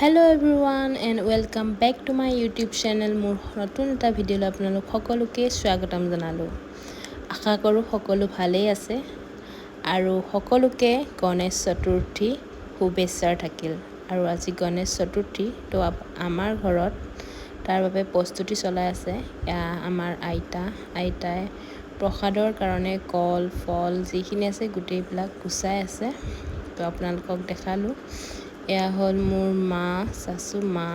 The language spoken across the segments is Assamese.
Hello' everyone and welcome back to my YouTube channel. মোৰ নতুন এটা ভিডিঅ'লৈ আপোনালোক সকলোকে স্বাগতম জনালোঁ। আশা কৰোঁ সকলো ভালেই আছে আৰু সকলোকে গণেশ চতুৰ্থী শুভেচ্ছা থাকিল। আৰু আজি গণেশ চতুৰ্থী তো আমাৰ ঘৰত তাৰ বাবে প্ৰস্তুতি চলাই আছে। আমাৰ আইতাই প্ৰসাদৰ কাৰণে কল ফল যিখিনি আছে গোটেইবিলাক গুচাই আছে। তো আপোনালোকক দেখালোঁ। এয়া হ'ল মোৰ মা চাচু মা,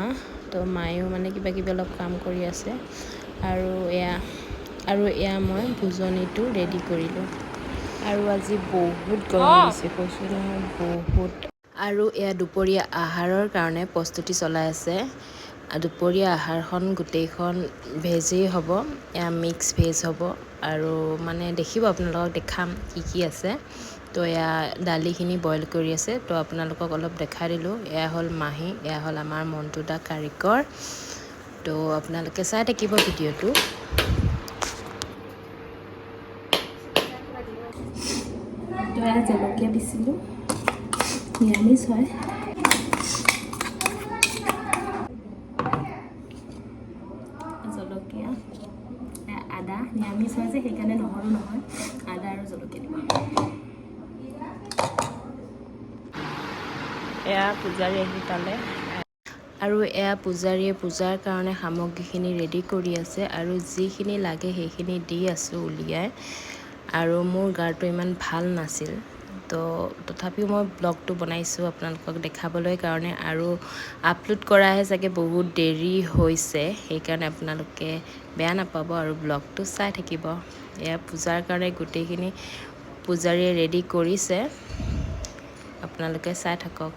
তো মায়েও মানে কিবা কিবি অলপ কাম কৰি আছে। আৰু এয়া মই ভোজনীটো ৰেডি কৰিলোঁ। আৰু আজি বহুত গৰম দিছে, কৈছোঁ নহয় বহুত। আৰু এয়া দুপৰীয়া আহাৰৰ কাৰণে প্ৰস্তুতি চলাই আছে। দুপৰীয়া আহাৰখন গোটেইখন ভেজেই হ'ব, এয়া মিক্স ভেজ হ'ব। আৰু মানে দেখিব, আপোনালোকক দেখাম কি আছে। তো এয়া দালিখিনি বইল কৰি আছে, তো আপোনালোকক অলপ দেখাই দিলোঁ। এয়া হ'ল মাহী, এয়া হ'ল আমাৰ মণ্টু দা কাৰিকৰ। তো আপোনালোকে চাই থাকিব ভিডিঅ'টো। তো এয়া জলকীয়া দিছিলোঁ, নিৰামিষ হয়। জলকীয়া আদা, নিৰামিষ হয় যে সেইকাৰণে নহৰু নহয়, আদা আৰু জলকীয়া দিব। এয়া পূজাৰী আহি পালে। আৰু এয়া পূজাৰীয়ে পূজাৰ কাৰণে সামগ্ৰীখিনি ৰেডি কৰি আছে আৰু যিখিনি লাগে সেইখিনি দি আছোঁ উলিয়াই। আৰু মোৰ গাটো ইমান ভাল নাছিল, তো তথাপিও মই ব্লগটো বনাইছোঁ আপোনালোকক দেখাবলৈ কাৰণে। আৰু আপলোড কৰাহে চাগে বহুত দেৰি হৈছে, সেইকাৰণে আপোনালোকে বেয়া নাপাব আৰু ব্লগটো চাই থাকিব। এয়া পূজাৰ কাৰণে গোটেইখিনি পূজাৰীয়ে ৰেডি কৰিছে, আপোনালোকে চাই থাকক।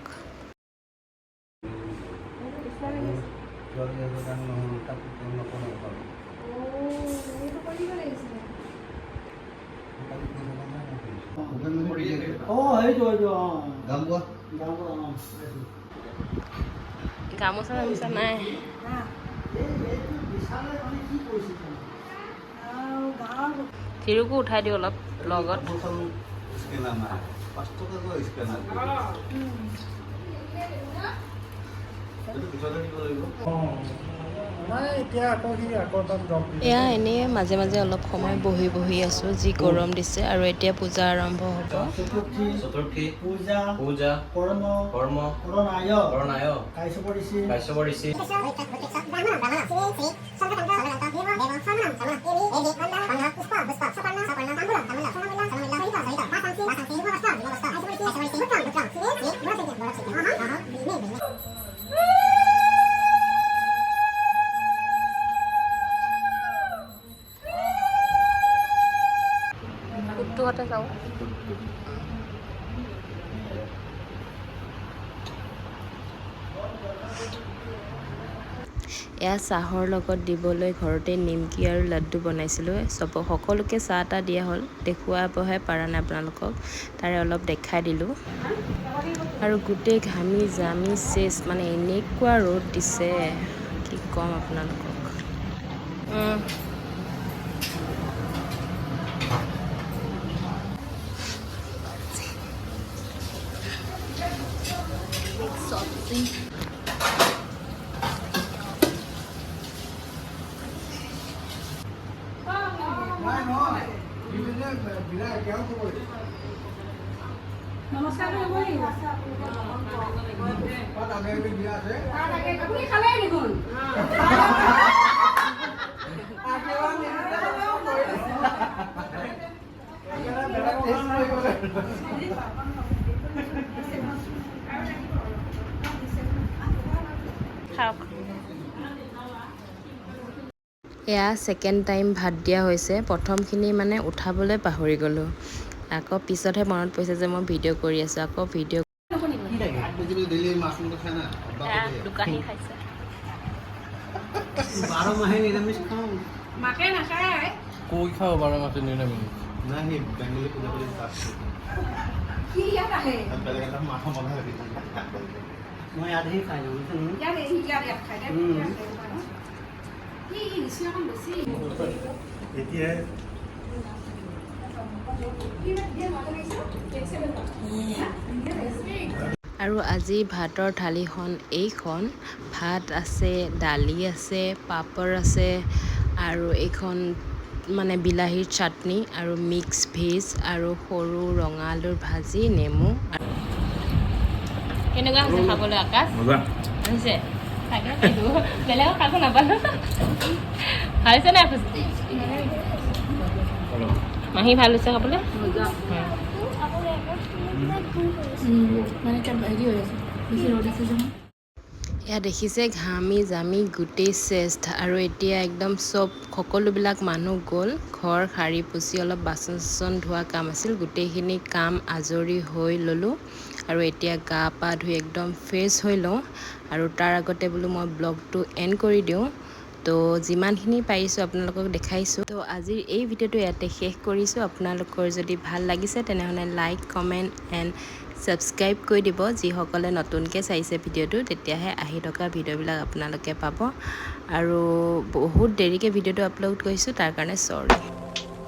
গামোচা চামোচা নাই। থিৰুকো উঠাই দিওঁ অলপ লগত। এয়া এনেই মাজে মাজে অলপ সময় বহি আছোঁ, যি গৰম দিছে। আৰু এতিয়া পূজা আৰম্ভ হ'ব। কুটুহঁতে যাওঁ। এয়া চাহৰ লগত দিবলৈ ঘৰতে নিমকি আৰু লাড্ডু বনাইছিলোঁ। সকলোকে চাহ তাহ দিয়া হ'ল, দেখুৱাবহে পৰা নাই আপোনালোকক, তাৰে অলপ দেখাই দিলোঁ। আৰু গোটেই ঘামি জামি চেচ, মানে এনেকুৱা ৰ'দ দিছে কি ক'ম আপোনালোকক। নমস্কাৰ আপুনি খালে দেখোন। এয়া ছেকেণ্ড টাইম ভাত দিয়া হৈছে। প্ৰথমখিনি মানে উঠাবলৈ পাহৰি গ'লোঁ, আকৌ পিছতহে মনত পৰিছে যে মই ভিডিঅ' কৰি আছোঁ। আকৌ ভিডিঅ' দোকানী খাইছে। 12 মাহে নিৰামিষ খাওঁ। মাকে নাখায়। কৈ খাওঁ 12 মাহে নিৰামিষ। নাই, সেই বেংগলী পূজা কৰি কি ইয়াত আহে? বেলেগ এটা মাথা বনাই লাগি মই ইয়াতহে খাই লওঁ। ইয়াত খাই দে। কি নিচি অকণ বেছি। এতিয়া আৰু আজি ভাতৰ থালিখন এইখন ভাত আছে দালি আছে পাপৰ আছে আৰু এইখন মানে বিলাহীৰ চাটনি আৰু মিক্স ভেজ আৰু সৰু ৰঙা আলুৰ ভাজি নেমু কেনেকুৱা হৈছে খাবলৈ আকাশ হৈছে তাকে বেলেগক কাকো নাপালোঁ ভাল হৈছে নাই খুচি মাহী ভাল হৈছে খাবলৈ এয়া দেখিছে ঘামি জামি গোটেই চেষ্ট আৰু এতিয়া একদম চব সকলোবিলাক মানুহ গ'ল ঘৰ সাৰি পুচি অলপ বাচন চাচন ধোৱা কাম আছিল গোটেইখিনি কাম আজৰি হৈ ল'লোঁ আৰু এতিয়া গা পা ধুই একদম ফ্ৰেছ হৈ লওঁ আৰু তাৰ আগতে বোলো মই ব্লগটো এণ্ড কৰি দিওঁ তো যিমানখিনি পাৰিছোঁ আপোনালোকক দেখাইছোঁ তো আজিৰ এই ভিডিঅ'টো ইয়াতে শেষ কৰিছোঁ আপোনালোকৰ যদি ভাল লাগিছে তেনেহ'লে লাইক কমেণ্ট এণ্ড ছাবস্ক্ৰাইব কৰি দিব যিসকলে নতুনকৈ চাইছে ভিডিঅ'টো তেতিয়াহে আহি থকা ভিডিঅ'বিলাক আপোনালোকে পাব আৰু বহুত দেৰিকৈ ভিডিঅ'টো আপলোড কৰিছোঁ তাৰ কাৰণে চৰি